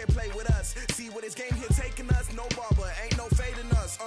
can't play with us. See where this game here taking us? No barber, ain't no fading us.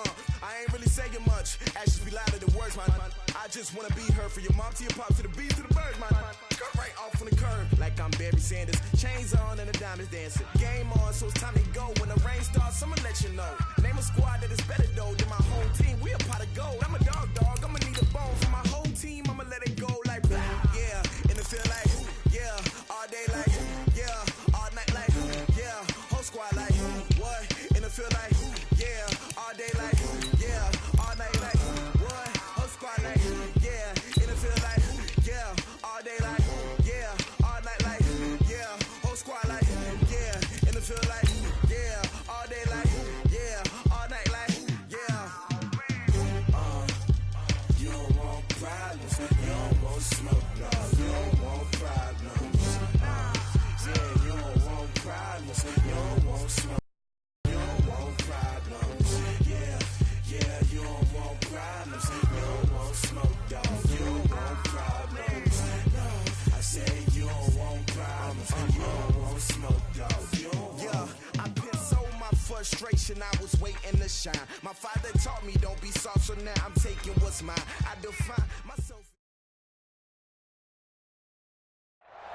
I ain't really saying much. Actions be louder than words, man. I just wanna be heard from your mom to your pop to the beat to the birds, man. Cut right off on the curb, like I'm Barry Sanders. Chains on and the diamonds dancing. Game on, so it's time to go. When the rain starts, I'ma let you know. Name a squad that is better though than my whole team. We a pot of gold. I'm a dog. I'ma need a bone for my whole team. I'ma let it go like yeah. And it feel like yeah. All day like yeah. All night like yeah. Whole squad like what? And it feel like yeah. All day like yeah. All night like what? Whole squad like yeah. And it feel like yeah. All day like yeah. All night like yeah. Whole squad like yeah. And it feel like yeah. All day like yeah. All night like yeah. You don't want problems. You don't want smoke. No, you don't want problems. Yeah, you don't want problems. You don't want smoke. You don't want problems. Yeah, you don't want problems. You don't want smoke, dog. You don't want problems. No, I said you don't want problems. You don't want smoke, dog. You don't want. I pissed so my frustration. I was waiting to shine. My father taught me don't be soft, so now I'm taking what's mine. I define myself.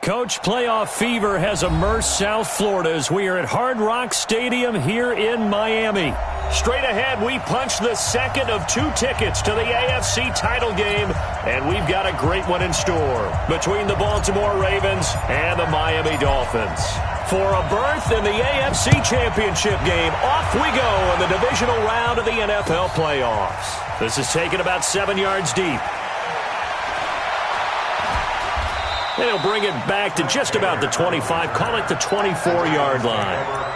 Coach, playoff fever has immersed South Florida as we are at Hard Rock Stadium here in Miami. Straight ahead, we punch the second of 2 tickets to the AFC title game, and we've got a great one in store between the Baltimore Ravens and the Miami Dolphins. For a berth in the AFC Championship game, off we go in the divisional round of the NFL playoffs. This is taken about 7 yards deep. They'll bring it back to just about the 25, call it the 24-yard line.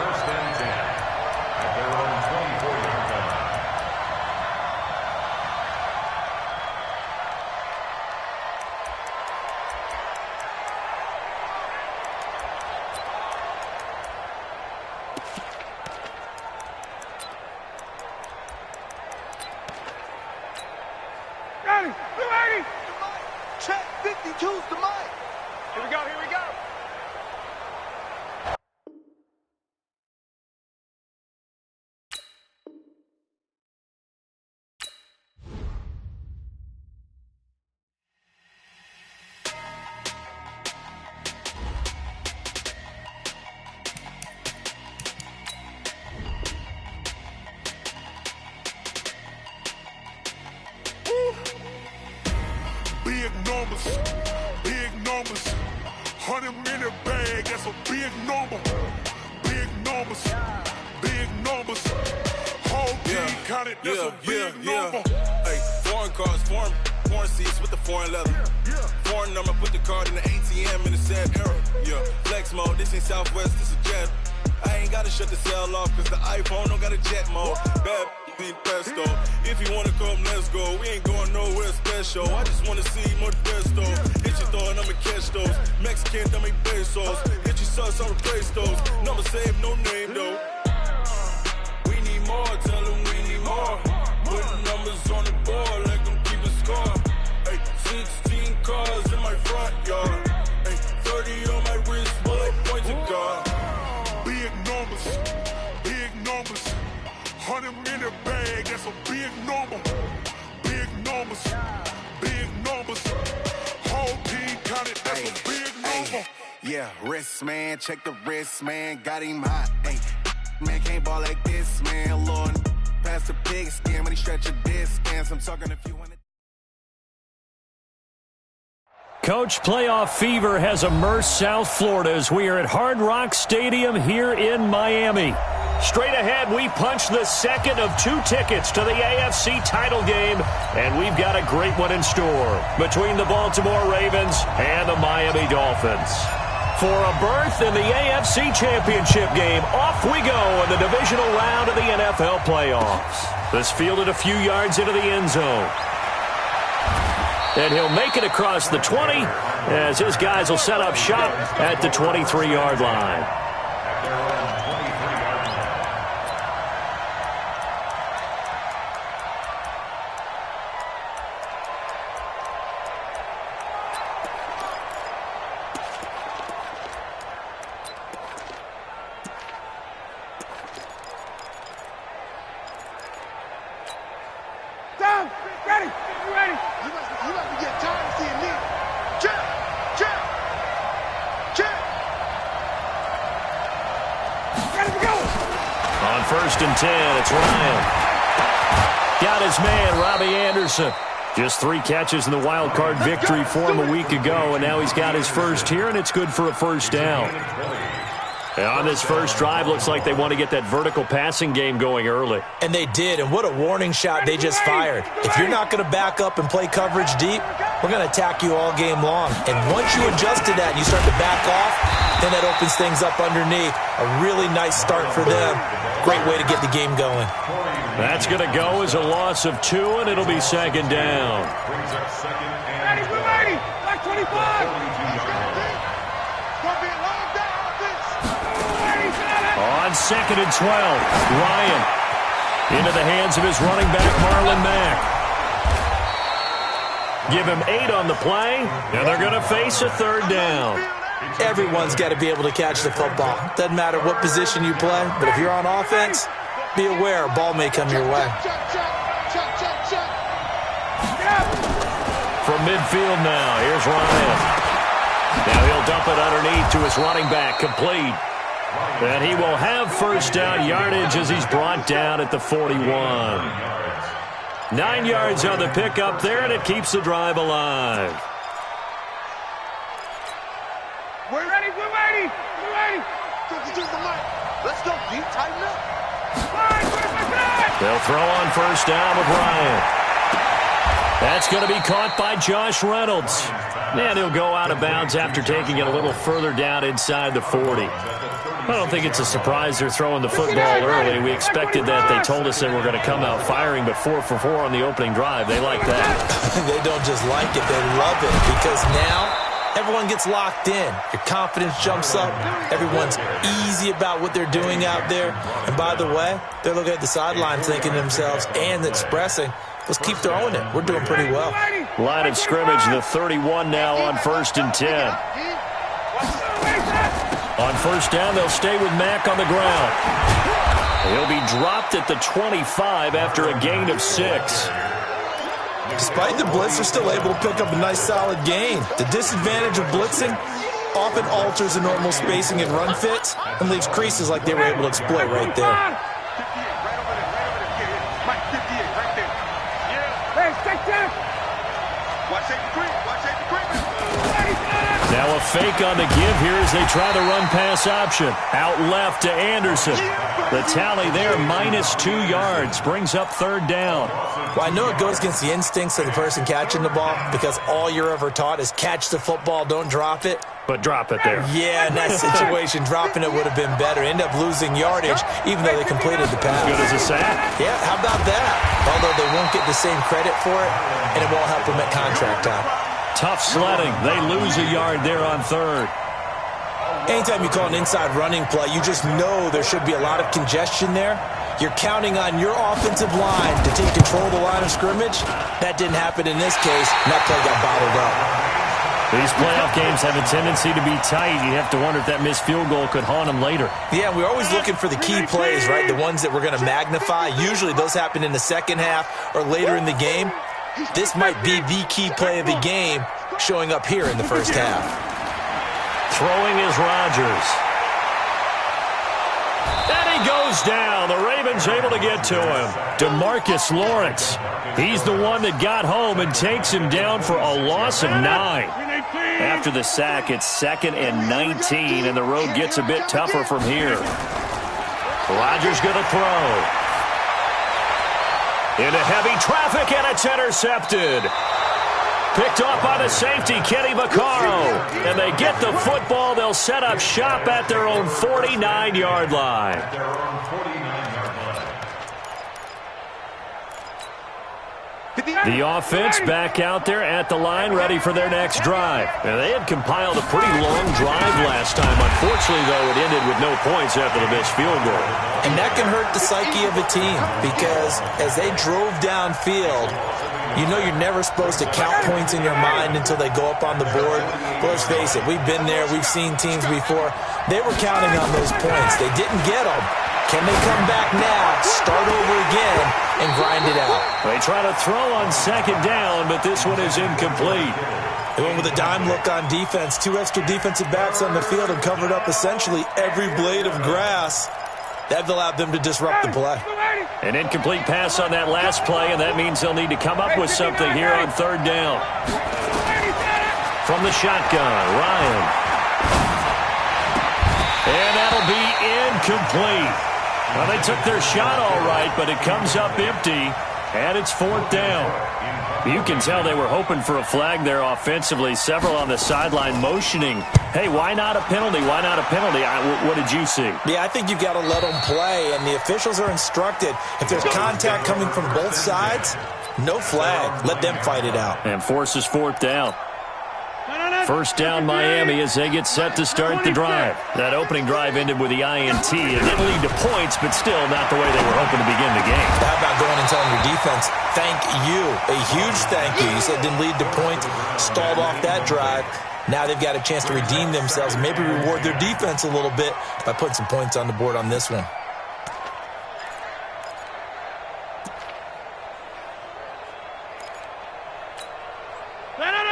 Ready! Check 52's the mic. Here we go, here we go. Big numbers, 100-minute bag, that's a big number. Big numbers, whole team counted, that's a big number. Hey, foreign cars, foreign seats with the foreign leather. Foreign number, put the card in the ATM in the sad era. Yeah, flex mode, this ain't Southwest, this a jet. I ain't gotta shut the cell off, cause the iPhone don't got a jet mode. Bad need pesto. If you wanna come, let's go. We ain't going nowhere special. I just wanna see more pesto. Hit your throw and I'ma catch those. Mexican, dummy pesos. Hit your sauce, I'ma replace those. Number save, no name though. We need more, tell them we need more. Putting numbers on the board, let them keep a score. Hey, 16 cars in my front yard. Hey, 30 on my wrist, bullet points of God. Big numbers, 100-minute bag, that's a big number. Big numbers, whole team counted, that's a big number. Yeah, wrist man, check the wrist man, got him hot. Ay, man can't ball like this, man. Lord, past the pig skin when he stretch a distance. I'm talking if you want to. Coach, playoff fever has immersed South Florida as we are at Hard Rock Stadium here in Miami. Straight ahead, we punch the second of 2 tickets to the AFC title game, and we've got a great one in store between the Baltimore Ravens and the Miami Dolphins. For a berth in the AFC Championship game, off we go in the divisional round of the NFL playoffs. This fielded a few yards into the end zone. And he'll make it across the 20 as his guys will set up shop at the 23-yard line. 1st and 10. It's Ryan. Got his man, Robbie Anderson. Just 3 catches in the wild card victory for him a week ago, and now he's got his first here, and it's good for a first down. And on this first drive, looks like they want to get that vertical passing game going early. And they did, and what a warning shot they just fired. If you're not going to back up and play coverage deep, we're going to attack you all game long. And once you adjust to that and you start to back off, then that opens things up underneath. A really nice start for them. Great way to get the game going. That's going to go as a loss of 2, and it'll be 2nd down. Ready, like 25. On 2nd and 12, Ryan into the hands of his running back, Marlon Mack. Give him 8 on the play, and they're going to face a 3rd down. Everyone's got to be able to catch the football. Doesn't matter what position you play, but if you're on offense, be aware a ball may come your way. From midfield now, here's Ryan. Now he'll dump it underneath to his running back, complete. And he will have first down yardage as he's brought down at the 41. 9 yards on the pickup there, and it keeps the drive alive. We're ready. Let's go, deep, tighten up. They'll throw on first down with Ryan. That's going to be caught by Josh Reynolds. And he'll go out of bounds after taking it a little further down inside the 40. I don't think it's a surprise they're throwing the football early. We expected that. They told us they were going to come out firing, but 4 for 4 on the opening drive. They like that. They don't just like it, they love it, because now everyone gets locked in. Your confidence jumps up. Everyone's easy about what they're doing out there. And by the way, they're looking at the sideline thinking to themselves and expressing, let's keep throwing it. We're doing pretty well. Line of scrimmage, the 31 now on 1st and 10. On first down, they'll stay with Mack on the ground. He'll be dropped at the 25 after a gain of 6. Despite the blitz, they're still able to pick up a nice solid gain. The disadvantage of blitzing often alters the normal spacing and run fits and leaves creases like they were able to exploit right there. Now a fake on the give here as they try the run-pass option. Out left to Anderson. The tally there, -2 yards, brings up 3rd down. Well, I know it goes against the instincts of the person catching the ball because all you're ever taught is catch the football, don't drop it. But drop it there. Yeah, in that situation, dropping it would have been better. End up losing yardage, even though they completed the pass. As good as a sack. Yeah, how about that? Although they won't get the same credit for it, and it won't help them at contract time. Tough sledding. They lose a yard there on 3rd. Anytime you call an inside running play, you just know there should be a lot of congestion there. You're counting on your offensive line to take control of the line of scrimmage. That didn't happen in this case, and that play got bottled up. These playoff games have a tendency to be tight. You have to wonder if that missed field goal could haunt them later. Yeah, we're always looking for the key plays, right? The ones that we're going to magnify. Usually those happen in the second half or later in the game. This might be the key play of the game showing up here in the first half. Throwing is Rodgers. And he goes down. The Ravens able to get to him. DeMarcus Lawrence. He's the one that got home and takes him down for a loss of 9. After the sack, it's 2nd and 19, and the road gets a bit tougher from here. Rodgers going to throw. Into heavy traffic, and it's intercepted. Picked off by the safety, Kenny Vaccaro. And they get the football. They'll set up shop at their own 49-yard line. The offense back out there at the line, ready for their next drive. Now, they had compiled a pretty long drive last time. Unfortunately, though, it ended with no points after the missed field goal. And that can hurt the psyche of a team because as they drove downfield, you know you're never supposed to count points in your mind until they go up on the board. But let's face it, we've been there. We've seen teams before. They were counting on those points. They didn't get them. Can they come back now, start over again, and grind it out? They try to throw on 2nd down, but this one is incomplete. They went with a dime look on defense. 2 extra defensive backs on the field and covered up essentially every blade of grass. That allowed them to disrupt the play. An incomplete pass on that last play, and that means they'll need to come up with something here on third down. From the shotgun, Ryan. And that'll be incomplete. Well, they took their shot all right, but it comes up empty, and it's fourth down. You can tell they were hoping for a flag there offensively. Several on the sideline motioning, hey, why not a penalty? Why not a penalty? What did you see? Yeah, I think you've got to let them play, and the officials are instructed. If there's contact coming from both sides, no flag. Let them fight it out. And forces fourth down. First down, Miami, as they get set to start the drive. That opening drive ended with the INT. It didn't lead to points, but still not the way they were hoping to begin the game. How about going and telling your defense, thank you, a huge thank you. You said it didn't lead to points, stalled off that drive. Now they've got a chance to redeem themselves, maybe reward their defense a little bit by putting some points on the board on this one.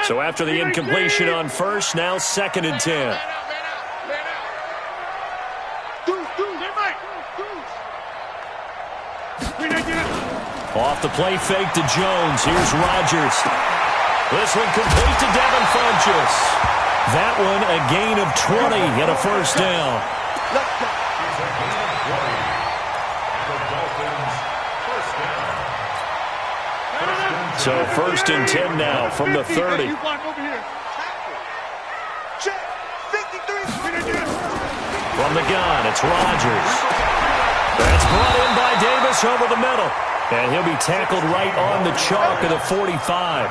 So after the incompletion on first, now 2nd and 10. Off the play fake to Jones. Here's Rodgers. This one complete to Devin Funchess. That one a gain of 20 and a first down. So 1st and 10 now from the 30. From the gun, it's Rodgers. That's brought in by Davis over the middle. And he'll be tackled right on the chalk of the 45.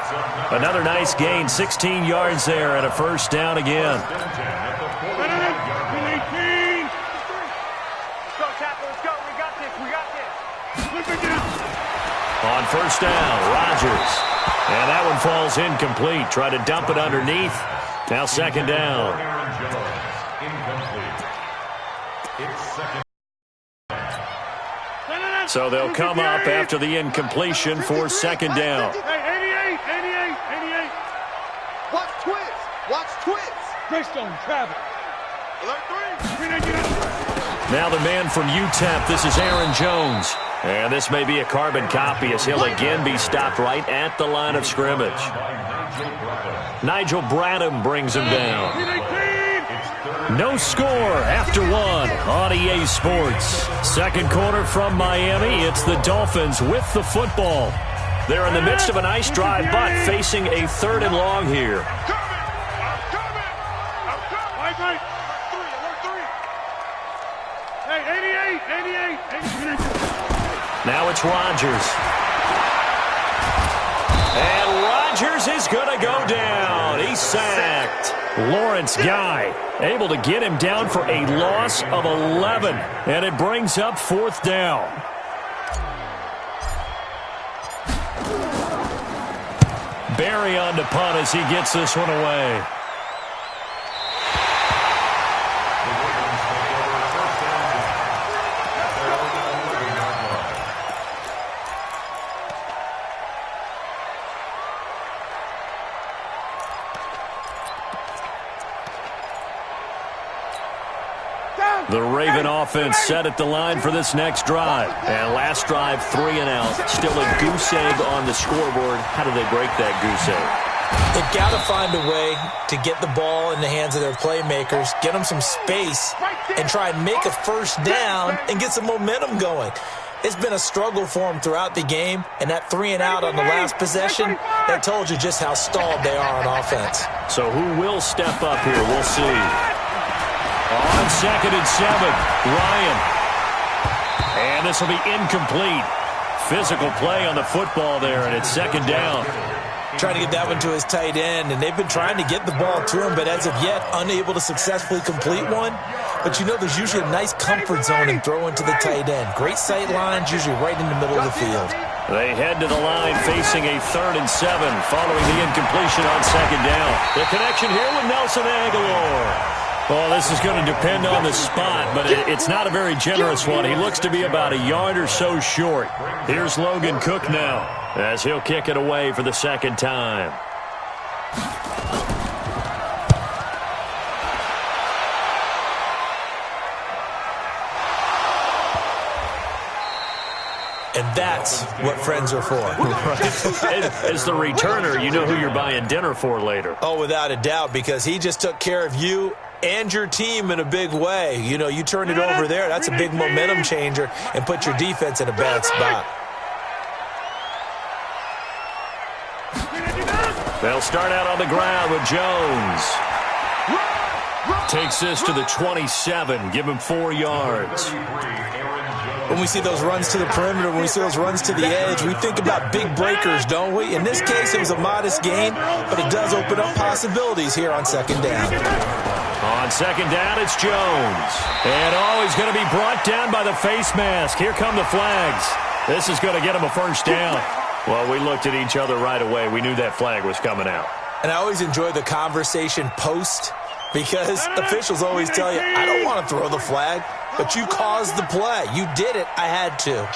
Another nice gain, 16 yards there and a first down again. On first down, Rodgers. And that one falls incomplete. Try to dump it underneath. Now 2nd down. So they'll come up after the incompletion for 2nd down. 88. Watch twist. Watch twist. Greystone, travel. Now the man from UTEP, this is Aaron Jones. And this may be a carbon copy as he'll again be stopped right at the line of scrimmage. Nigel Bradham brings him down. No score after one on EA Sports. Second quarter from Miami. It's the Dolphins with the football. They're in the midst of a nice drive, but facing a 3rd and long here. Now it's Rodgers. And Rodgers is going to go down. He's sacked. Lawrence Guy able to get him down for a loss of 11. And it brings up 4th down. Barry on the punt as he gets this one away. The Raven offense set at the line for this next drive. And last drive, 3 and out. Still a goose egg on the scoreboard. How do they break that goose egg? They've got to find a way to get the ball in the hands of their playmakers, get them some space, and try and make a first down and get some momentum going. It's been a struggle for them throughout the game, and that 3 and out on the last possession, that told you just how stalled they are on offense. So who will step up here? We'll see. On 2nd and 7, Ryan. And this will be incomplete. Physical play on the football there, and it's 2nd down. Trying to get that one to his tight end, and they've been trying to get the ball to him, but as of yet, unable to successfully complete one. But you know there's usually a nice comfort zone in throwing to the tight end. Great sight lines, usually right in the middle of the field. They head to the line facing a 3rd and 7 following the incompletion on 2nd down. The connection here with Nelson Aguilar. Well, this is going to depend on the spot, but it's not a very generous one. He looks to be about a yard or so short. Here's Logan Cook now as he'll kick it away for the 2nd time. And that's what friends are for. As the returner, you know who you're buying dinner for later. Oh, without a doubt, because he just took care of you and your team in a big way. You know, you turn it over there, that's a big momentum changer and put your defense in a bad spot. They'll start out on the ground with Jones. Takes this to the 27. Give him 4 yards. When we see those runs to the perimeter, when we see those runs to the edge, we think about big breakers, don't we? In this case, it was a modest gain, but it does open up possibilities here on second down. On second down, it's Jones. And he's going to be brought down by the face mask. Here come the flags. This is going to get him a first down. Well, we looked at each other right away. We knew that flag was coming out. And I always enjoy the conversation post, because officials always tell you, I don't want to throw the flag, but you caused the play. You did it. I had to.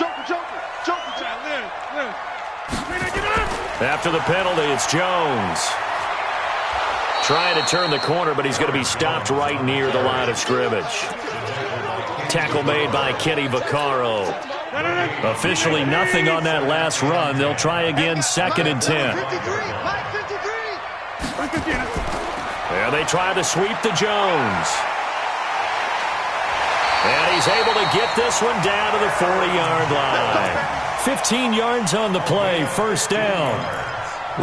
After the penalty, it's Jones. Trying to turn the corner, but he's going to be stopped right near the line of scrimmage. Tackle made by Kenny Vaccaro. Officially nothing on that last run. They'll try again, 2nd and 10. There they try to sweep to Jones. And he's able to get this one down to the 40-yard line. 15 yards on the play, first down.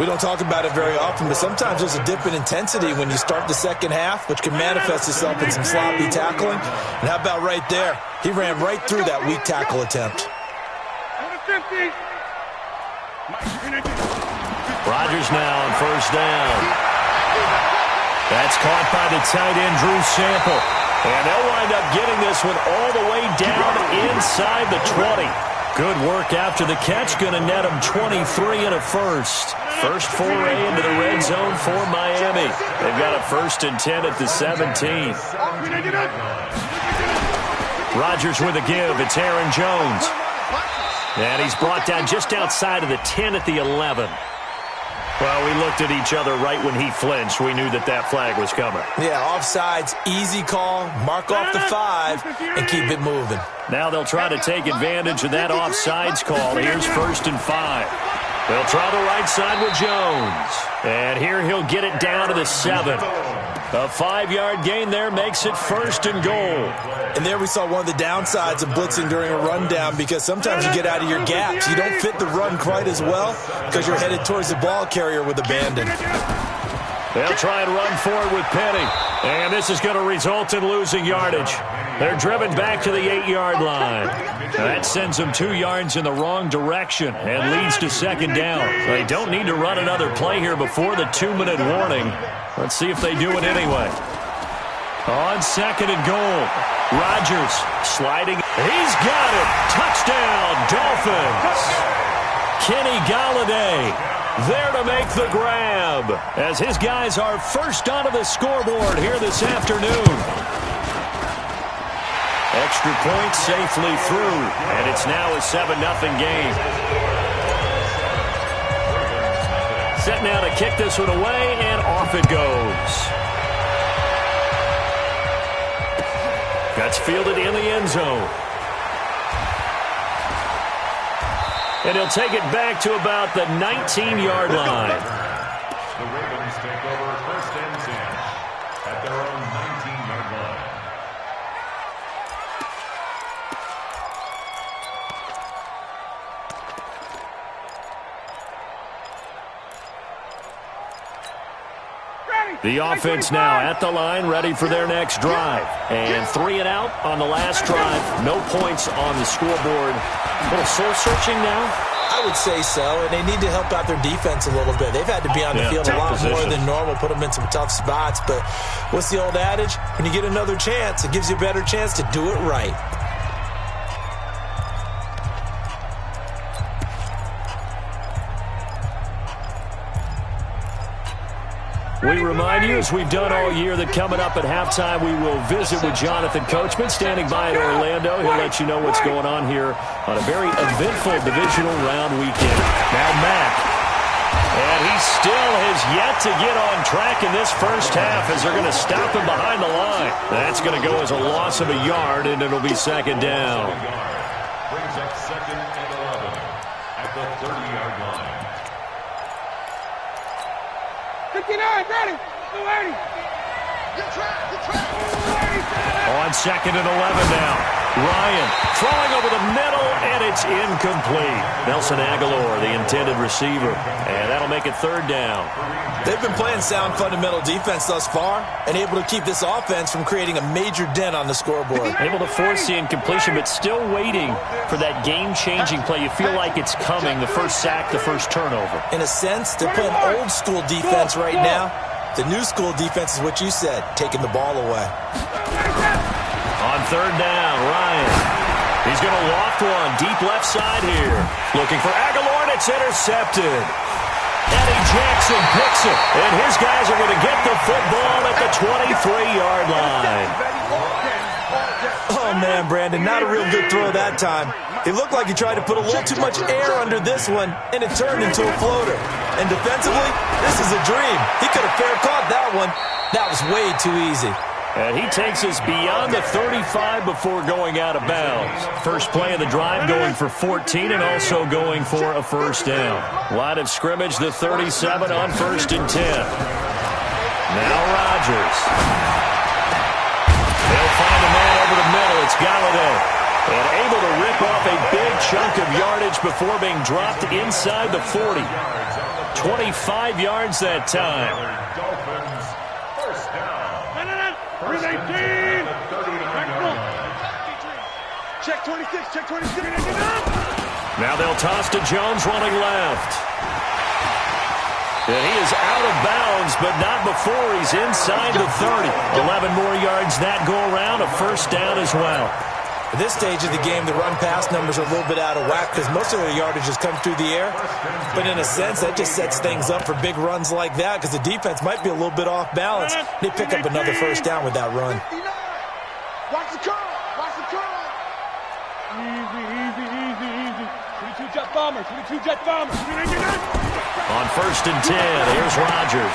We don't talk about it very often, but sometimes there's a dip in intensity when you start the second half, which can manifest itself in some sloppy tackling. And how about right there? He ran right through that weak tackle attempt. Rodgers now on first down. That's caught by the tight end, Drew Sample. And they'll wind up getting this one all the way down inside the 20. Good work after the catch. Going to net him 23 and a first. First foray into the red zone for Miami. They've got a 1st and 10 at the 17. Rodgers with a give. It's Aaron Jones. And he's brought down just outside of the 10 at the 11. Well, we looked at each other right when he flinched. We knew that that flag was coming. Yeah, offsides, easy call, mark off the 5, and keep it moving. Now they'll try to take advantage of that offsides call. Here's 1st and 5. They'll try the right side with Jones. And here he'll get it down to the 7. A 5-yard gain there makes it 1st and goal. And there we saw one of the downsides of blitzing during a rundown, because sometimes you get out of your gaps. You don't fit the run quite as well because you're headed towards the ball carrier with abandon. They'll try and run forward with Penny. And this is going to result in losing yardage. They're driven back to the 8-yard line. That sends them 2 yards in the wrong direction and leads to second down. They don't need to run another play here before the 2-minute warning. Let's see if they do it anyway. On 2nd and goal, Rodgers sliding. He's got it. Touchdown, Dolphins. Kenny Galladay there to make the grab as his guys are first onto the scoreboard here this afternoon. Extra point safely through, and it's now a 7-0 game. Set now to kick this one away, and off it goes. That's fielded in the end zone. And he'll take it back to about the 19-yard line. The Ravens take over 1st and 10 at their own 19-yard line. The offense now at the line, ready for their next drive. And 3 and out on the last drive. No points on the scoreboard. A little soul-searching now? I would say so, and they need to help out their defense a little bit. They've had to be on the field a lot more than normal, put them in some tough spots. But what's the old adage? When you get another chance, it gives you a better chance to do it right. We remind you, as we've done all year, that coming up at halftime, we will visit with Jonathan Coachman, standing by in Orlando. He'll let you know what's going on here on a very eventful divisional round weekend. Now Mack. And he still has yet to get on track in this first half as they're going to stop him behind the line. That's going to go as a loss of a yard, and it'll be second down. Brings up 2nd and 11. the 30-yard line. 59, ready. 280. Good try. On 2nd and 11 now. Ryan throwing over the middle, and it's incomplete. Nelson Aguilar, the intended receiver, and that'll make it 3rd down. They've been playing sound fundamental defense thus far and able to keep this offense from creating a major dent on the scoreboard. Able to force the incompletion, but still waiting for that game-changing play. You feel like it's coming, the first sack, the first turnover. In a sense, they're playing old-school defense right now. The new school defense is what you said, taking the ball away. On 3rd down, Ryan. He's going to loft one deep left side here. Looking for Aguilar, and it's intercepted. Eddie Jackson picks it, and his guys are going to get the football at the 23-yard line. Oh, man, Brandon, not a real good throw that time. It looked like he tried to put a little too much air under this one, and it turned into a floater. And defensively, this is a dream. He could have fair caught that one. That was way too easy. And he takes us beyond the 35 before going out of bounds. First play of the drive going for 14 and also going for a first down. Line of scrimmage, the 37 on 1st and 10. Now Rodgers. They'll find a man over the middle. It's Galladay. And able to rip off a big chunk of yardage before being dropped inside the 40. 25 yards that time. Dolphins, first down. 318. Check 26. Check 26. Now they'll toss to Jones running left. And he is out of bounds, but not before he's inside the 30. 11 more yards that go around, a first down as well. At this stage of the game, the run-pass numbers are a little bit out of whack because most of their yardage has come through the air. But in a sense, that just sets things up for big runs like that because the defense might be a little bit off balance. They pick up another first down with that run. Watch the curl. Watch the curl. Easy. 22 jet bomber. 22 jet bomber. On 1st and 10, here's Rodgers.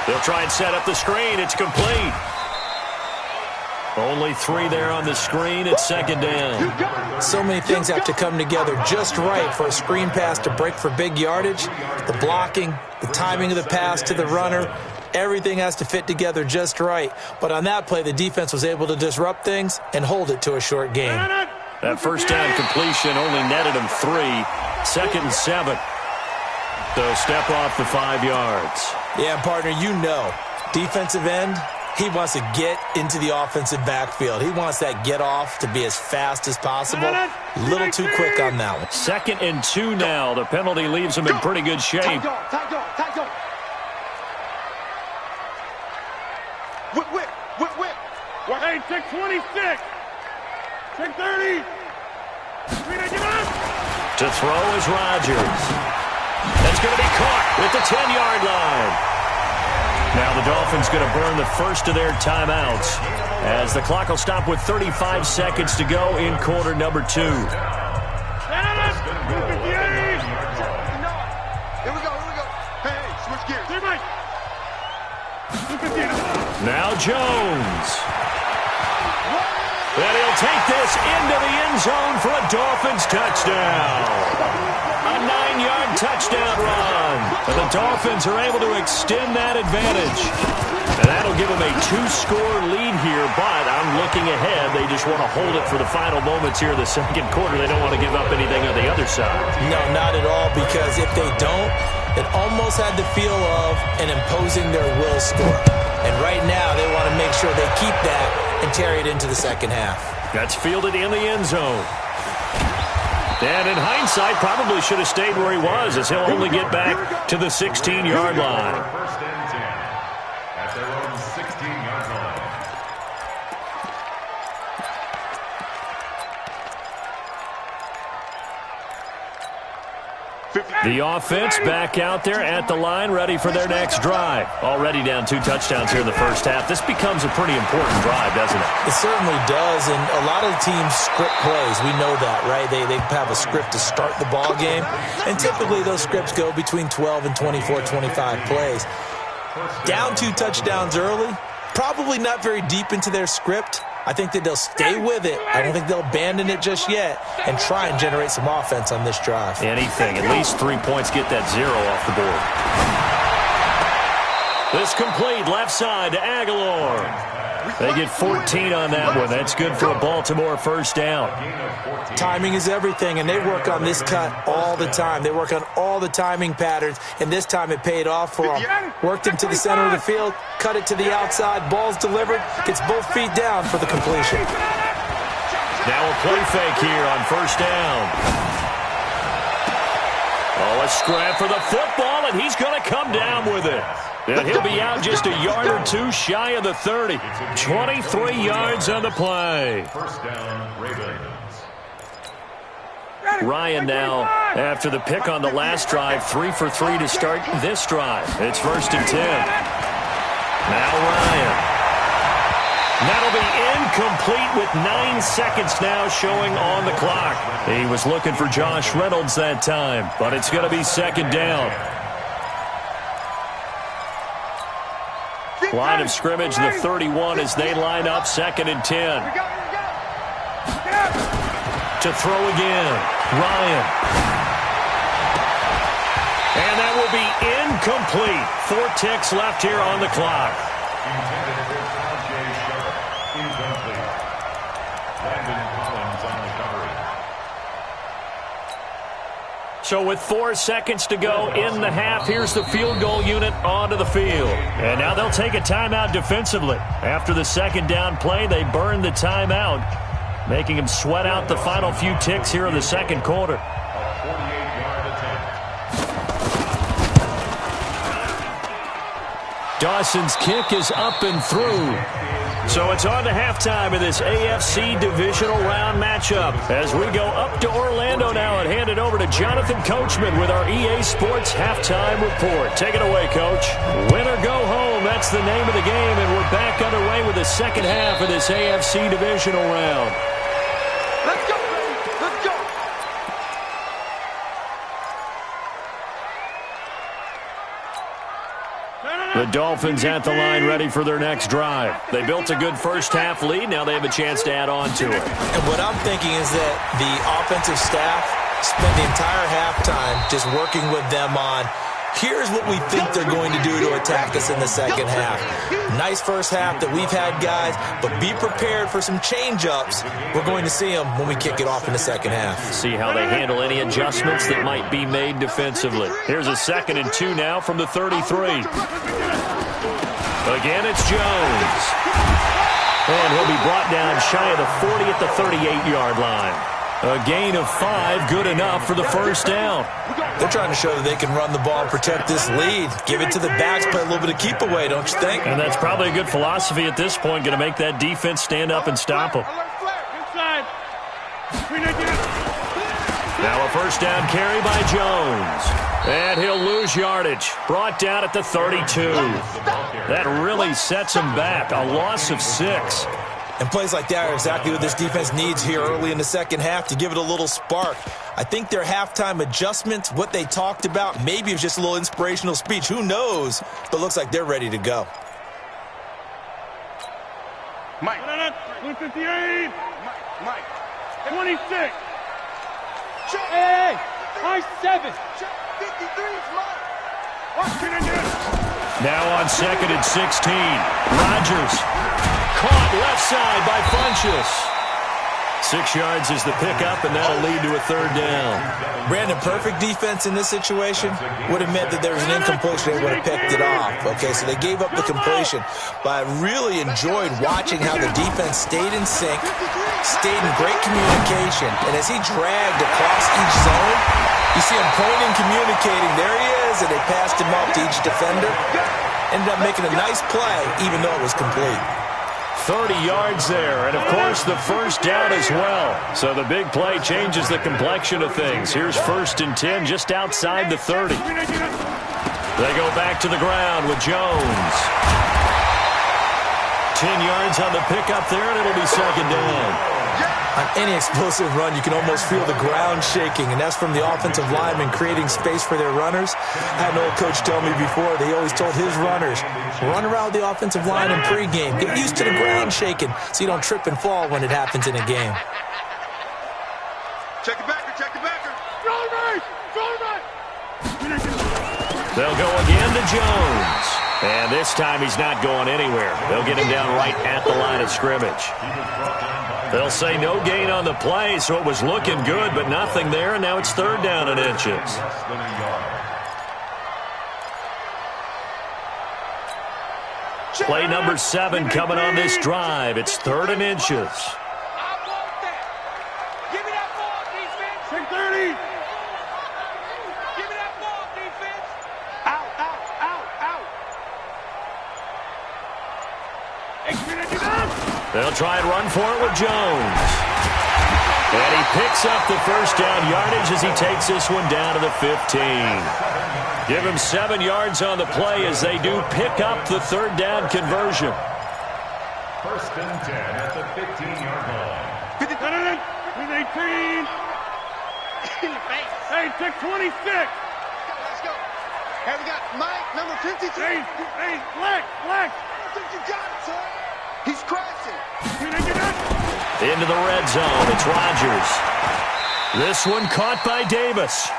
They'll try and set up the screen. It's complete. Only 3 there on the screen at 2nd down. So many things have to come together just right for a screen pass to break for big yardage. The blocking, the timing of the pass to the runner, everything has to fit together just right. But on that play, the defense was able to disrupt things and hold it to a short game. That first down completion only netted him 3. 2nd and 7. So step off the 5 yards. Yeah, partner, you know, defensive end, he wants to get into the offensive backfield. He wants that get off to be as fast as possible. A little too quick on that one. 2nd and 2 now. The penalty leaves him in pretty good shape. Tight dog. Whip. Hey, check 26. Check 30. To throw is Rodgers. That's going to be caught at the 10-yard line. Now the Dolphins going to burn the first of their timeouts as the clock will stop with 35 seconds to go in quarter number 2. Here we go. Hey, switch gears. Now Jones. And he'll take this into the end zone for a Dolphins touchdown. A 9-yard touchdown run. And the Dolphins are able to extend that advantage. And that'll give them a 2-score lead here, but I'm looking ahead. They just want to hold it for the final moments here in the second quarter. They don't want to give up anything on the other side. No, not at all, because if they don't, it almost had the feel of an imposing their will score. And right now, they want to make sure they keep that and carry it into the second half. That's fielded in the end zone. And in hindsight, probably should have stayed where he was, as he'll only get back to the 16-yard line. First and 10 at their own 16-yard line. The offense back out there at the line, ready for their next drive. Already down 2 touchdowns here in the first half. This becomes a pretty important drive, doesn't it? It certainly does, and a lot of the teams script plays. We know that, right? They have a script to start the ball game, and typically those scripts go between 12 and 24, 25 plays. Down 2 touchdowns early, probably not very deep into their script. I think that they'll stay with it. I don't think they'll abandon it just yet and try and generate some offense on this drive. Anything. At least 3 points, get that 0 off the board. This complete left side to Aguilar. They get 14 on that one. That's good for a Baltimore first down. Timing is everything, and they work on this cut all the time. They work on all the timing patterns, and this time it paid off for them. Worked him to the center of the field, cut it to the outside, ball's delivered, gets both feet down for the completion. Now a play fake here on first down. Oh, a scrap for the football, and he's going to come down with it. And he'll be out just a yard or two shy of the 30. 23 yards on the play. First down, Ravens. Ryan now, after the pick on the last drive, 3 for 3 to start this drive. It's 1st and 10. Now Ryan. That'll be incomplete with 9 seconds now showing on the clock. He was looking for Josh Reynolds that time, but it's going to be 2nd down. Line of scrimmage, the 31 as they line up, 2nd and 10. To throw again, Ryan. And that will be incomplete. 4 ticks left here on the clock. Intended for Jay Sharp. Incomplete. Landon Collins on recovery. So with 4 seconds to go in the half, here's the field goal unit onto the field. And now they'll take a timeout defensively. After the 2nd down play, they burn the timeout, making them sweat out the final few ticks here in the 2nd quarter. A 48-yard attempt. Dawson's kick is up and through. So it's on to halftime of this AFC divisional round matchup as we go up to Orlando now and hand it over to Jonathan Coachman with our EA Sports halftime report. Take it away, Coach. Win or go home, that's the name of the game, and we're back underway with the 2nd half of this AFC divisional round. Let's go, baby. Let's go. The Dolphins at the line ready for their next drive. They built a good first half lead. Now they have a chance to add on to it. And what I'm thinking is that the offensive staff spent the entire halftime just working with them on, here's what we think they're going to do to attack us in the 2nd half. Nice first half that we've had, guys, but be prepared for some change-ups. We're going to see them when we kick it off in the 2nd half. See how they handle any adjustments that might be made defensively. Here's a 2nd and 2 now from the 33. Again, it's Jones. And he'll be brought down shy of the 40 at the 38-yard line. A gain of 5, good enough for the first down. They're trying to show that they can run the ball and protect this lead. Give it to the backs, play a little bit of keep away, don't you think? And that's probably a good philosophy at this point, going to make that defense stand up and stop them. Now a first down carry by Jones. And he'll lose yardage. Brought down at the 32. That really sets him back. A loss of 6. And plays like that are exactly what this defense needs here early in the 2nd half to give it a little spark. I think their halftime adjustments, what they talked about, maybe it was just a little inspirational speech. Who knows? But looks like they're ready to go. Mike. 158. Mike. 26. Hey, high 7. 53's Mike. Now on 2nd and 16. Rodgers. Caught left side by Funchess. 6 yards is the pickup, and that'll lead to a 3rd down. Brandon, perfect defense in this situation would have meant that there was an incompletion. They would have picked it off. Okay, so they gave up the completion. But I really enjoyed watching how the defense stayed in sync, stayed in great communication. And as he dragged across each zone, you see him pointing, communicating. There he is, and they passed him off to each defender. Ended up making a nice play, even though it was complete. 30 yards there, and of course the first down as well. So the big play changes the complexion of things. Here's 1st and 10 just outside the 30. They go back to the ground with Jones. 10 yards on the pickup there, and it'll be 2nd down. On any explosive run, you can almost feel the ground shaking, and that's from the offensive linemen creating space for their runners. I had an old coach tell me before, they always told his runners, run around the offensive line in pregame. Get used to the ground shaking so you don't trip and fall when it happens in a game. Check the backer, check the backer. Throw right, throw right. They'll go again to Jones. And this time he's not going anywhere. They'll get him down right at the line of scrimmage. They'll say no gain on the play, so it was looking good, but nothing there, and now it's third down and inches. Play number 7 coming on this drive. It's third and inches. They'll try and run for it with Jones. And he picks up the first down yardage as he takes this one down to the 15. Give him 7 yards on the play as they do pick up the third down conversion. First and 10 at the 15-yard line. 18. Hey, 626. Let's go. Hey, we got Mike, number 53. Hey, Flex. I think you got it, son. He's crashing. Into the red zone. It's Rodgers. This one caught by Davis.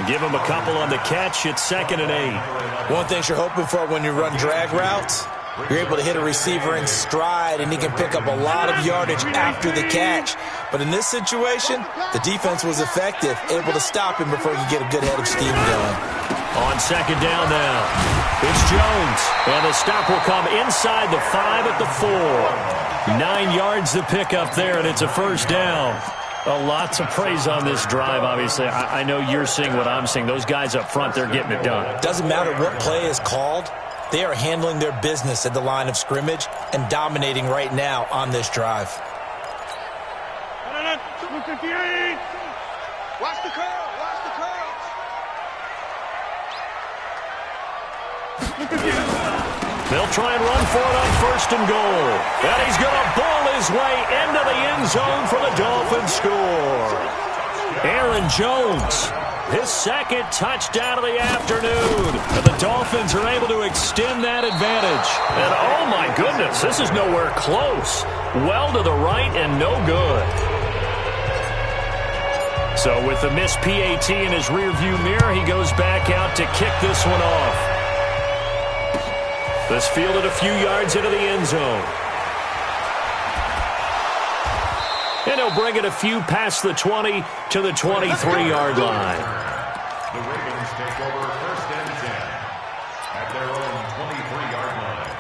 Give him a couple on the catch. It's 2nd and 8. One thing you're hoping for when you run drag routes, you're able to hit a receiver in stride, and he can pick up a lot of yardage after the catch. But in this situation, the defense was effective, able to stop him before he could get a good head of steam going. On 2nd down now, it's Jones. And the stop will come inside the 5 at the 4. 9 yards to pick up there, and it's a first down. Lots of praise on this drive, obviously. I know you're seeing what I'm seeing. Those guys up front, they're getting it done. Doesn't matter what play is called. They are handling their business at the line of scrimmage and dominating right now on this drive. Watch the curl. Watch the curls. They'll try and run for it on 1st and goal. And he's going to ball his way into the end zone for the Dolphins score. Aaron Jones, his 2nd touchdown of the afternoon. And the Dolphins are able to extend that advantage. And oh my goodness, this is nowhere close. Well to the right and no good. So with the missed PAT in his rearview mirror, he goes back out to kick this one off. This fielded a few yards into the end zone. And he'll bring it a few past the 20 to the 23-yard line. The Ravens take over 1st and 10 at their own 23-yard line.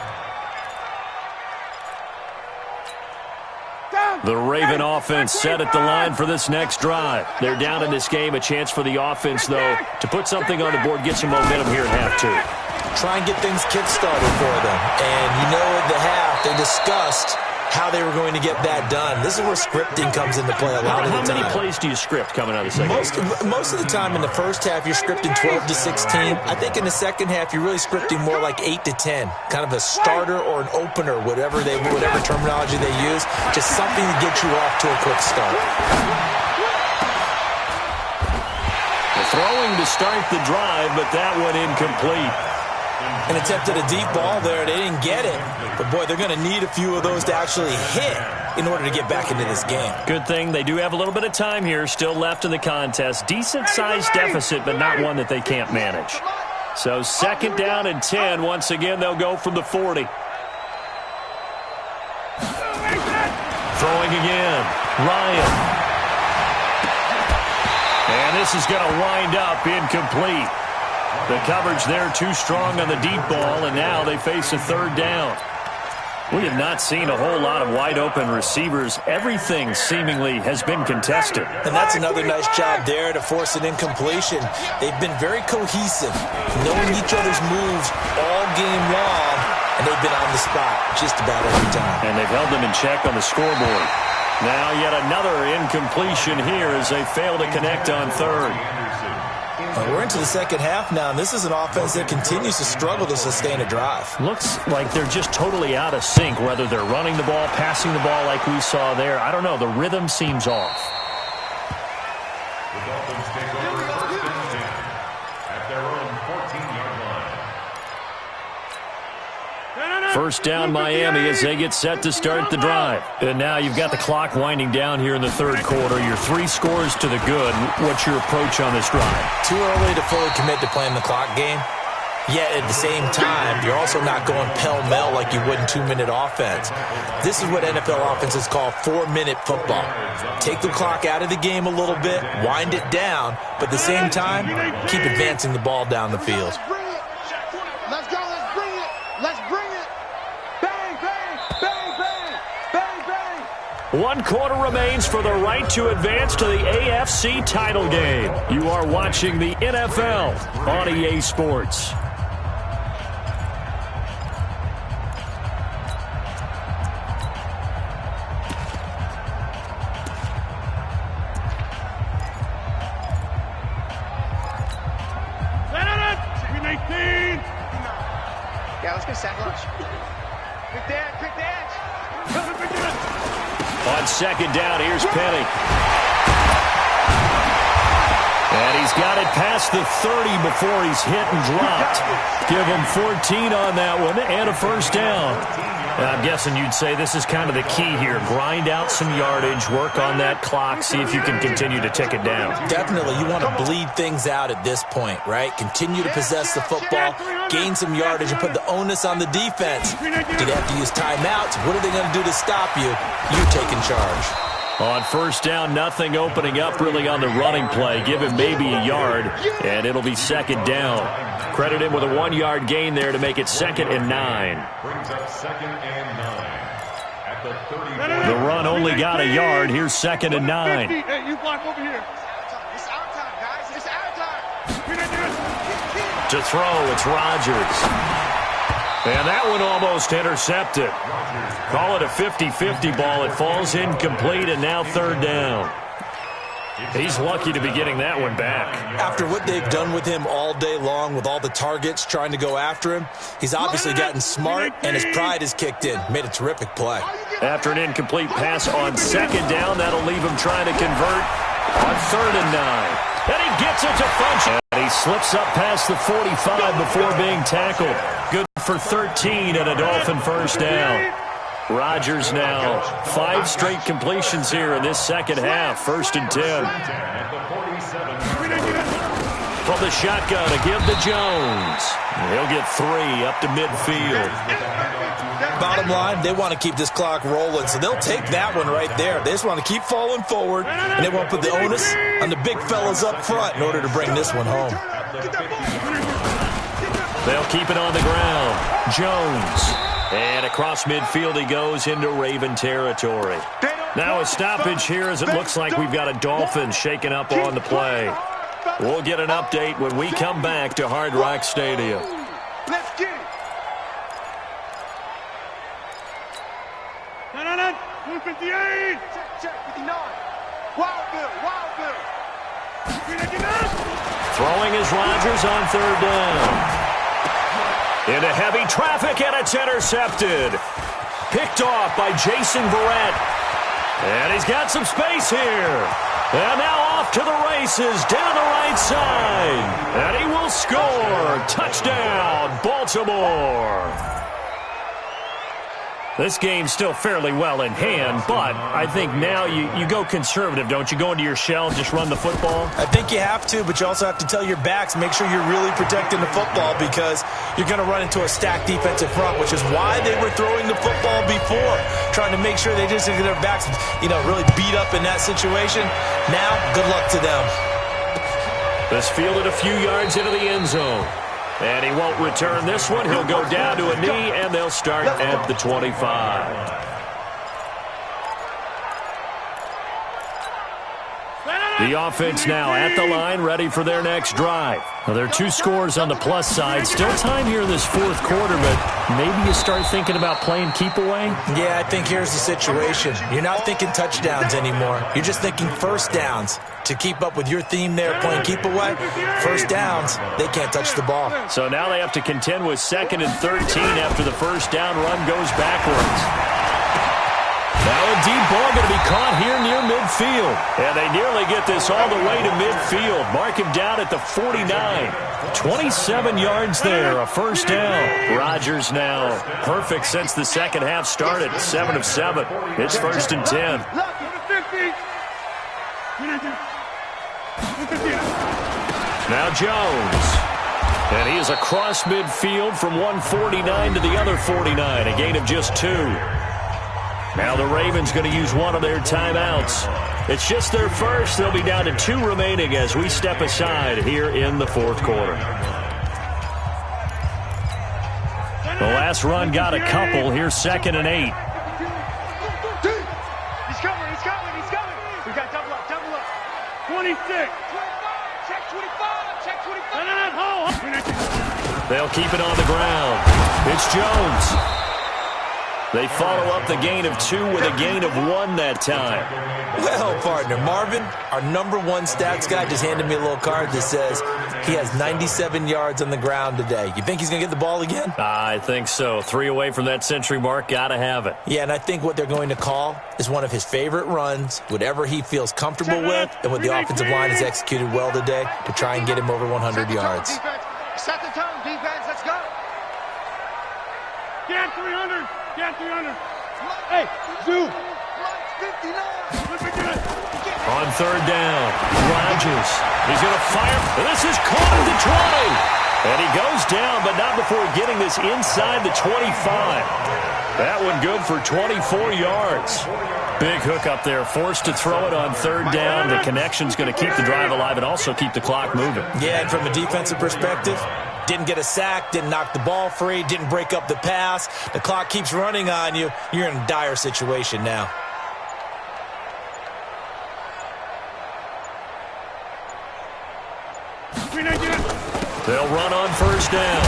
The Raven offense set at the line for this next drive. They're down in this game. A chance for the offense, though, to put something on the board, get some momentum here at half 2. Try and get things kick-started for them. And you know at the half, they discussed how they were going to get that done. This is where scripting comes into play a lot of the time. How many plays do you script coming out of the second half? Most of the time in the first half, you're scripting 12 to 16. I think in the second half, you're really scripting more like 8 to 10. Kind of a starter or an opener, whatever terminology they use. Just something to get you off to a quick start. Throwing to start the drive, but that one incomplete. And attempted a deep ball there. They didn't get it. But, boy, they're going to need a few of those to actually hit in order to get back into this game. Good thing they do have a little bit of time here still left in the contest. Decent-sized deficit, but not one that they can't manage. So 2nd down and 10. Once again, they'll go from the 40. Throwing again. Ryan. And this is going to wind up incomplete. The coverage there too strong on the deep ball, and now they face a 3rd down. We have not seen a whole lot of wide-open receivers. Everything seemingly has been contested. And that's another nice job there to force an incompletion. They've been very cohesive, knowing each other's moves all game long, and they've been on the spot just about every time. And they've held them in check on the scoreboard. Now yet another incompletion here as they fail to connect on 3rd. We're into the second half now, and this is an offense that continues to struggle to sustain a drive. Looks like they're just totally out of sync, whether they're running the ball, passing the ball like we saw there. I don't know. The rhythm seems off. The Dolphins take over first and 10 at their own 14-yard line. First down Miami as they get set to start the drive. And now you've got the clock winding down here in the third quarter. You're 3 scores to the good. What's your approach on this drive? Too early to fully commit to playing the clock game. Yet at the same time, you're also not going pell-mell like you would in 2-minute offense. This is what NFL offenses call 4-minute football. Take the clock out of the game a little bit, wind it down, but at the same time, keep advancing the ball down the field. Let's go, let's bring it, let's bring it. Bang, bang, bang, bang, bang, bang. 1 quarter remains for the right to advance to the AFC title game. You are watching the NFL on EA Sports. Yeah, let's get sack lunch. Quick dance. On second down, here's Penny. And he's got it past the 30 before he's hit and dropped. Give him 14 on that one and a first down. And I'm guessing you'd say this is kind of the key here. Grind out some yardage, work on that clock, see if you can continue to tick it down. Definitely, you want to bleed things out at this point, right? Continue to possess the football, gain some yardage, and put the onus on the defense. Do they have to use timeouts? What are they going to do to stop you? You taking charge. On first down, nothing opening up really on the running play. Give him maybe a yard, and it'll be second down. Credit him with a 1-yard gain there to make it 2nd and 9. Brings up 2nd and 9 at the 34. The run only got a yard. Here's 2nd and 9. Hey, you block over here. It's our time, guys. It's our time. To throw, it's Rodgers. And that one almost intercepted. Call it a 50-50 ball. It falls incomplete, and now third down. He's lucky to be getting that one back. After what they've done with him all day long with all the targets trying to go after him, he's obviously gotten smart, and his pride has kicked in. Made a terrific play. After an incomplete pass on second down, that'll leave him trying to convert on 3rd and 9. And he gets it to Funch. And he slips up past the 45 before being tackled. Good for 13 and a Dolphin first down. Rodgers now 5 straight completions here in this second half. 1st and 10. From the shotgun to give to Jones. He'll get 3 up to midfield. Bottom line, they want to keep this clock rolling, so they'll take that one right there. They just want to keep falling forward, and they want to put the onus on the big fellas up front in order to bring this one home. They'll keep it on the ground. Jones. And across midfield he goes into Raven territory. Now a stoppage here as it looks like we've got a Dolphins shaking up on the play. We'll get an update when we come back to Hard Rock Stadium. Let's get it. 158. Check 59. Wild Bill. Throwing is Rodgers on 3rd down. Into heavy traffic, and it's intercepted. Picked off by Jason Verrett. And he's got some space here. And now off to the races down the right side. And he will score. Touchdown, Baltimore. This game's still fairly well in hand, but I think now you go conservative, don't you? Go into your shell and just run the football? I think you have to, but you also have to tell your backs, make sure you're really protecting the football because you're going to run into a stacked defensive front, which is why they were throwing the football before, trying to make sure they just get their backs, really beat up in that situation. Now, good luck to them. This fielded a few yards into the end zone. And he won't return this one. He'll go down to a knee, and they'll start at the 25. The offense now at the line, ready for their next drive. Now, there are 2 scores on the plus side. Still time here in this fourth quarter, but maybe you start thinking about playing keep away? Yeah, I think here's the situation. You're not thinking touchdowns anymore. You're just thinking first downs. To keep up with your theme there, playing keep away, first downs, they can't touch the ball. So now they have to contend with 2nd and 13 after the first down run goes backwards. Now a deep ball going to be caught here near midfield. And they nearly get this all the way to midfield. Mark him down at the 49. 27 yards there, a first down. Rodgers now perfect since the second half started, 7 of 7. It's 1st and 10. Now Jones. And he is across midfield from 149 to the other 49, a gain of just 2. Now the Ravens going to use one of their timeouts. It's just their first. They'll be down to 2 remaining as we step aside here in the fourth quarter. The last run got a couple. Here's 2nd and 8. He's coming. We got double up. 26. 25. Check 25. Check 25. They'll keep it on the ground. It's Jones. They follow up the gain of 2 with a gain of 1 that time. Well, partner, Marvin, our #1 stats guy, just handed me a little card that says he has 97 yards on the ground today. You think he's going to get the ball again? I think so. 3 away from that century mark. Got to have it. Yeah, and I think what they're going to call is one of his favorite runs, whatever he feels comfortable with, and what the offensive line has executed well today to try and get him over 100 yards. Set the tone, defense. Let's go. Get 300. Get 300. Hey, Zoo. 59. On 3rd down, Rodgers. He's going to fire. This is caught at the 20. And he goes down, but not before getting this inside the 25. That one good for 24 yards. Big hook up there, forced to throw it on 3rd down. The connection's going to keep the drive alive and also keep the clock moving. Yeah, and from a defensive perspective, didn't get a sack, didn't knock the ball free, didn't break up the pass. The clock keeps running on you. You're in a dire situation now. They'll run on 1st down.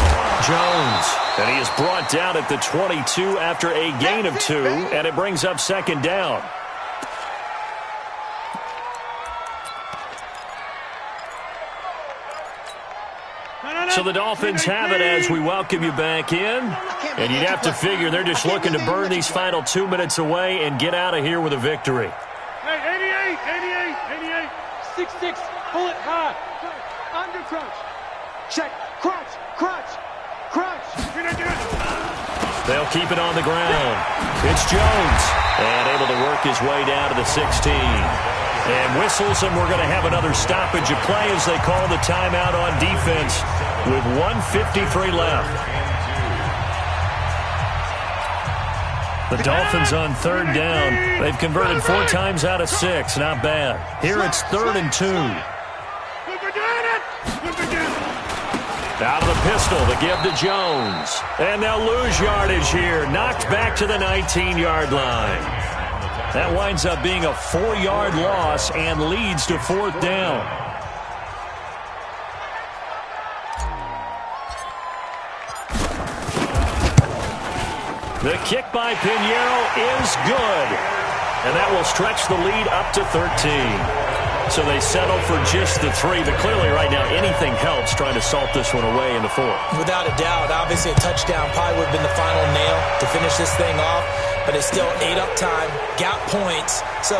Jones. And he is brought down at the 22 after a gain of 2, and it brings up 2nd down. So the Dolphins have it as we welcome you back in. And you'd have to figure they're just looking to burn these final 2 minutes away and get out of here with a victory. Hey, 88. 6-6. Pull it high. Under crunch. Check. Crunch. They'll keep it on the ground. It's Jones. And able to work his way down to the 16. And whistles, and we're going to have another stoppage of play as they call the timeout on defense with 1:53 left. The Dolphins on 3rd down. They've converted 4 times out of 6. Not bad. Here it's 3rd and 2. Out of the pistol to give to Jones. And they'll lose yardage here. Knocked back to the 19-yard line. That winds up being a 4-yard loss and leads to 4th down. The kick by Pinheiro is good. And that will stretch the lead up to 13. So they settle for just the 3. But clearly right now anything helps trying to salt this one away in the 4th. Without a doubt, obviously a touchdown probably would have been the final nail to finish this thing off. But it's still ate up time, got points. So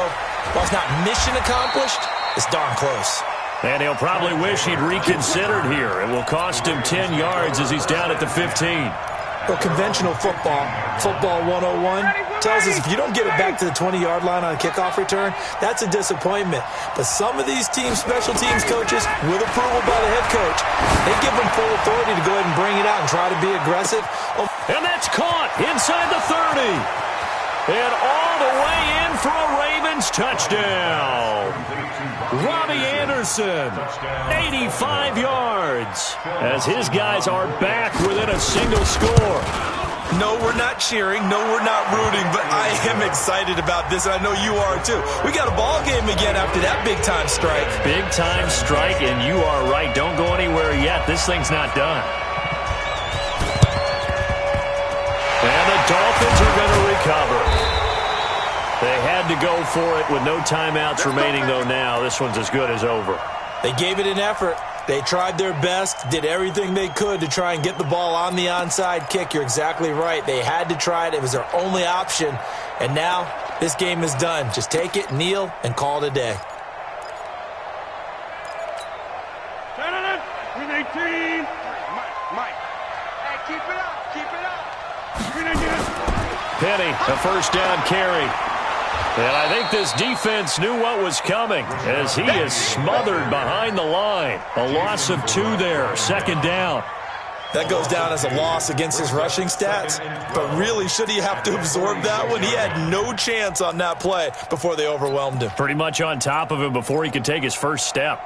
while it's not mission accomplished, it's darn close. And he'll probably wish he'd reconsidered here. It will cost him 10 yards as he's down at the 15. Well, conventional football 101, tells us if you don't get it back to the 20-yard line on a kickoff return, that's a disappointment. But some of these teams, special teams coaches, with approval by the head coach, they give them full authority to go ahead and bring it out and try to be aggressive. And that's caught inside the 30. And all the way in for a Ravens touchdown. Robbie Anderson, 85 yards, as his guys are back within a single score. No, we're not cheering. No, we're not rooting. But I am excited about this, and I know you are too. We got a ball game again after that big-time strike. Big-time strike, and you are right. Don't go anywhere yet. This thing's not done. And the Dolphins are going to recover. They had to go for it with no timeouts remaining, though, now. This one's as good as over. They gave it an effort. They tried their best, did everything they could to try and get the ball on the onside kick. You're exactly right. They had to try it. It was their only option. And now this game is done. Just take it, kneel, and call it a day. Win 18. Mike. Hey, keep it up. Keep it up. Win again. Penny, a first down carry. And I think this defense knew what was coming as he is smothered behind the line. A loss of 2 there, second down. That goes down as a loss against his rushing stats. But really, should he have to absorb that one? He had no chance on that play before they overwhelmed him. Pretty much on top of him before he could take his first step.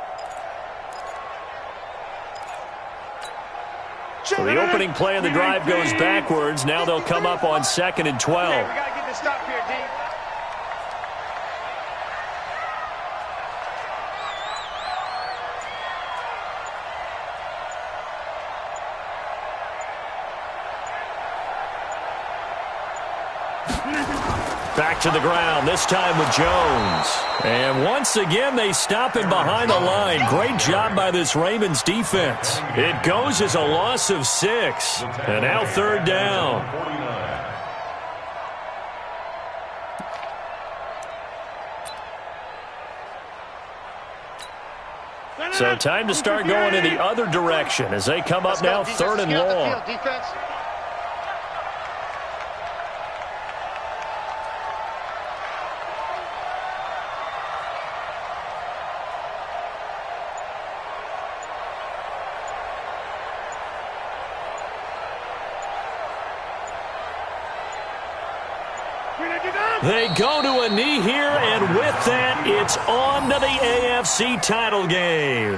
So the opening play of the drive goes backwards. Now they'll come up on 2nd and 12. Hey, we got to get this stop here, D. Back to the ground, this time with Jones. And once again, they stop him behind the line. Great job by this Ravens defense. It goes as a loss of 6. And now 3rd down. So time to start going in the other direction as they come up now 3rd and long. They go to a knee here, and with that, it's on to the AFC title game.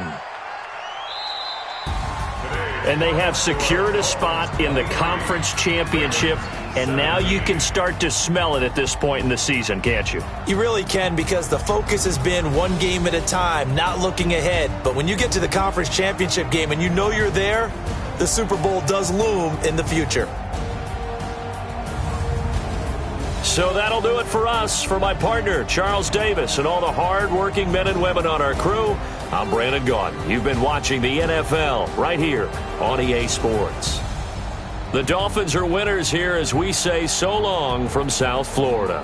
And they have secured a spot in the conference championship, and now you can start to smell it at this point in the season, can't you? You really can, because the focus has been one game at a time, not looking ahead. But when you get to the conference championship game and you know you're there, the Super Bowl does loom in the future. So that'll do it for us. For my partner, Charles Davis, and all the hard-working men and women on our crew, I'm Brandon Gaudin. You've been watching the NFL right here on EA Sports. The Dolphins are winners here as we say so long from South Florida.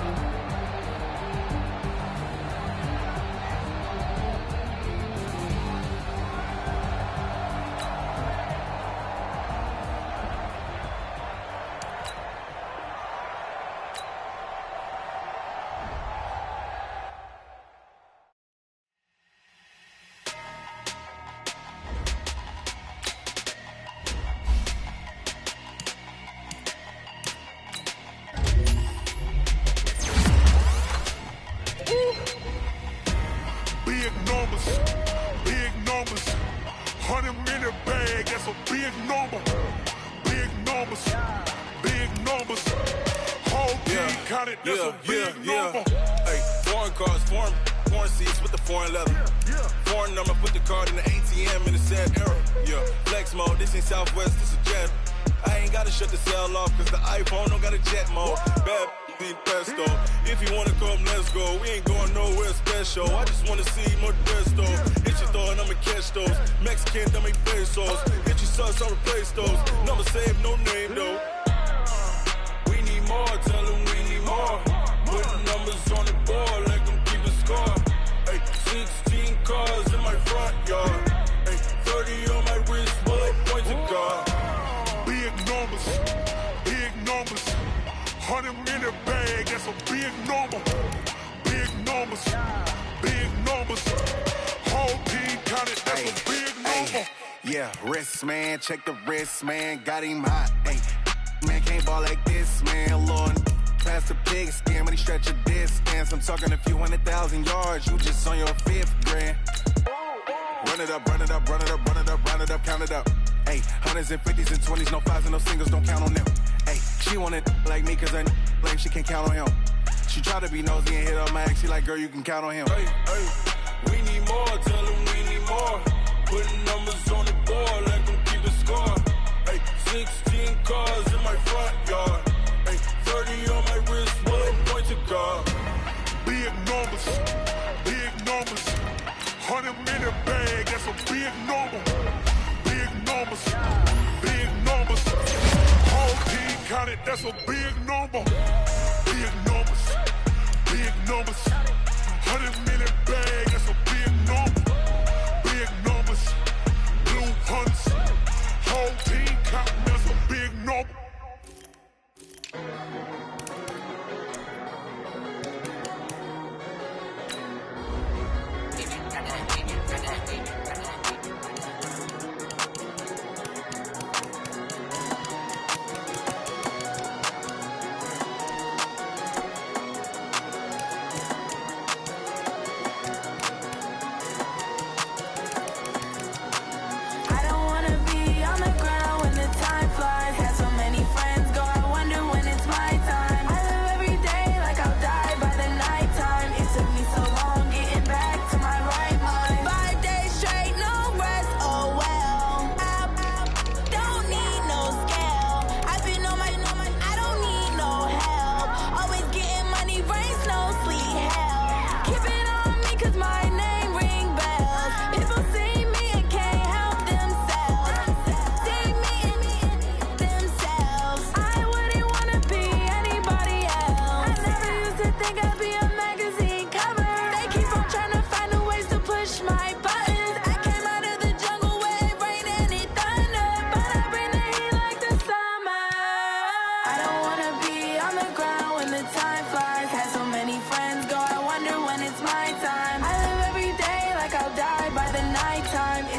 Big numbers, 100-minute bag, that's a big number. Big numbers, whole team counted, that's a big number. Hey, foreign cars, foreign seats with the foreign leather. Foreign number, put the card in the ATM in the sad era. Yeah, flex mode, this ain't Southwest, this a jet. I ain't gotta shut the cell off, cause the iPhone don't got a jet mode. Bad need pesto. If you wanna come, let's go. We ain't going nowhere special. I just wanna see more Modesto. Hit your throw and I'ma catch those. Mexican, don't make pesos. Hit your sauce, I'll replace those. Number save, no name though. We need more, tell them we need more. Putting numbers on the board, let them keep a score. Hey, 16 cars in my front yard. Hey, 30 on my wrist, bullet points of God. Big numbers, 100-minute bag, that's a big number. Big numbers, whole team counted, that's a big number. Yeah, wrist, man, check the wrist, man, got him hot, ayy. Man, can't ball like this, man, Lord. Past the pig skin, when he stretch a distance. I'm talking a few 100,000 yards, you just on your 5th grand. Run it up, count it up. Ayy, 100s and 50s and 20s, no 5s and no singles, don't count on them. Ayy, she want it like me cause her lame, she can't count on him. She try to be nosy and hit on my ex. She like, girl, you can count on him. Hey, hey, we need more. Tell them we need more. Putting numbers on the board, let them keep the score. Hey, 16 cars in my front yard. Hey, 30 on my wrist, one point to guard. Big numbers, big numbers. 100-minute bag, that's a big number. Big numbers, big numbers. Whole team counted, that's a big number. Big numbers, big numbers. 100-minute bag, that's a big number. Big numbers, blue hunts. Whole team counting, that's a big number.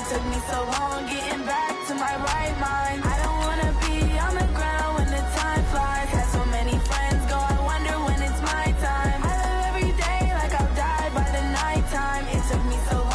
Took me so long getting back to my right mind. I don't wanna be on the ground when the time flies. Had so many friends go, I wonder when it's my time. I live every day like I'll die by the nighttime. It took me so